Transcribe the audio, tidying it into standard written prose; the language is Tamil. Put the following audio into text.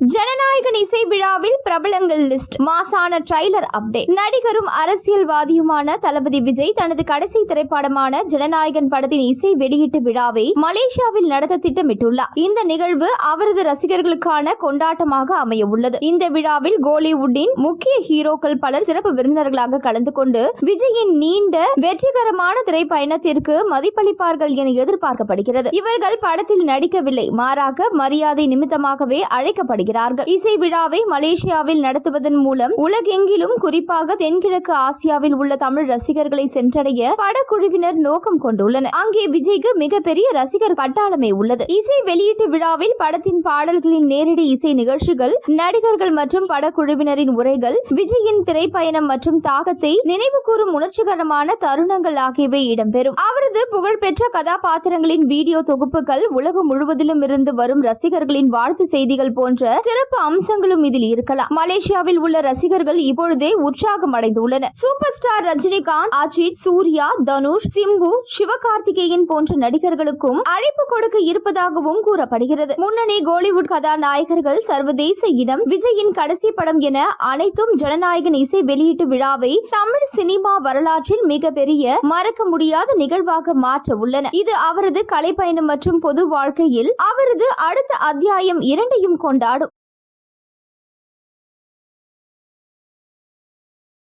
ஜனநாயகன் இசை விழாவில் பிரபலங்கள் லிஸ்ட். மாசான ட்ரைலர் அப்டேட். நடிகரும் அரசியல்வாதியுமான தளபதி விஜய் தனது கடைசி திரைப்படமான ஜனநாயகன் படத்தின் இசை வெளியீட்டு விழாவை மலேசியாவில் நடத்த திட்டமிட்டுள்ளார். இந்த நிகழ்வு அவரது ரசிகர்களுக்கான கொண்டாட்டமாக அமைய உள்ளது. இந்த விழாவில் கோலிவுட்டின் முக்கிய ஹீரோக்கள் பலர் சிறப்பு விருந்தினர்களாக கலந்து கொண்டு விஜயின் நீண்ட வெற்றிகரமான திரைப்பயணத்திற்கு மதிப்பளிப்பார்கள் என எதிர்பார்க்கப்படுகிறது. இவர்கள் படத்தில் நடிக்கவில்லை, மாறாக மரியாதை நிமித்தமாகவே அழைக்கப்படுகிறது. இசை விழாவை மலேசியாவில் நடத்துவதன் மூலம் உலகெங்கிலும் குறிப்பாக தென்கிழக்கு ஆசியாவில் உள்ள தமிழ் ரசிகர்களை சென்றடைய படக்குழுவினர் நோக்கம் கொண்டுள்ளனர். அங்கே விஜய்க்கு மிகப்பெரிய ரசிகர் பட்டாளமே உள்ளது. இசை வெளியீட்டு விழாவில் படத்தின் பாடல்களின் நேரடி இசை நிகழ்ச்சிகள், நடிகர்கள் மற்றும் படக்குழுவினரின் உரைகள், விஜயின் திரைப்பயணம் மற்றும் தாக்கத்தை நினைவு கூறும் உணர்ச்சிகரமான தருணங்கள் ஆகியவை இடம்பெறும். அவரது புகழ்பெற்ற கதாபாத்திரங்களின் வீடியோ தொகுப்புகள், உலகம் முழுவதிலும் இருந்து வரும் ரசிகர்களின் வாழ்த்து செய்திகள் போன்ற சிறப்பு அம்சங்களும் இதில் இருக்கலாம். மலேசியாவில் உள்ள ரசிகர்கள் இப்பொழுதே உற்சாகம் அடைந்துள்ளனர். சூப்பர் ஸ்டார் ரஜினிகாந்த், அஜித், சூர்யா, தனுஷ், சிம்பு, சிவகார்த்திகேயன் போன்ற நடிகர்களுக்கும் அழைப்பு கொடுக்க இருப்பதாகவும் கூறப்படுகிறது. முன்னணி கோலிவுட் கதாநாயகர்கள், சர்வதேச இடம், விஜயின் கடைசி படம் என அனைத்தும் ஜனநாயகன் இசை வெளியீட்டு விழாவை தமிழ் சினிமா வரலாற்றில் மிகப்பெரிய மறக்க முடியாத நிகழ்வாக மாற்ற உள்ளன. இது அவரது கலைப்பயணம் மற்றும் பொது வாழ்க்கையில் அவரது அடுத்த அத்தியாயம் இரண்டையும் கொண்டாடும்.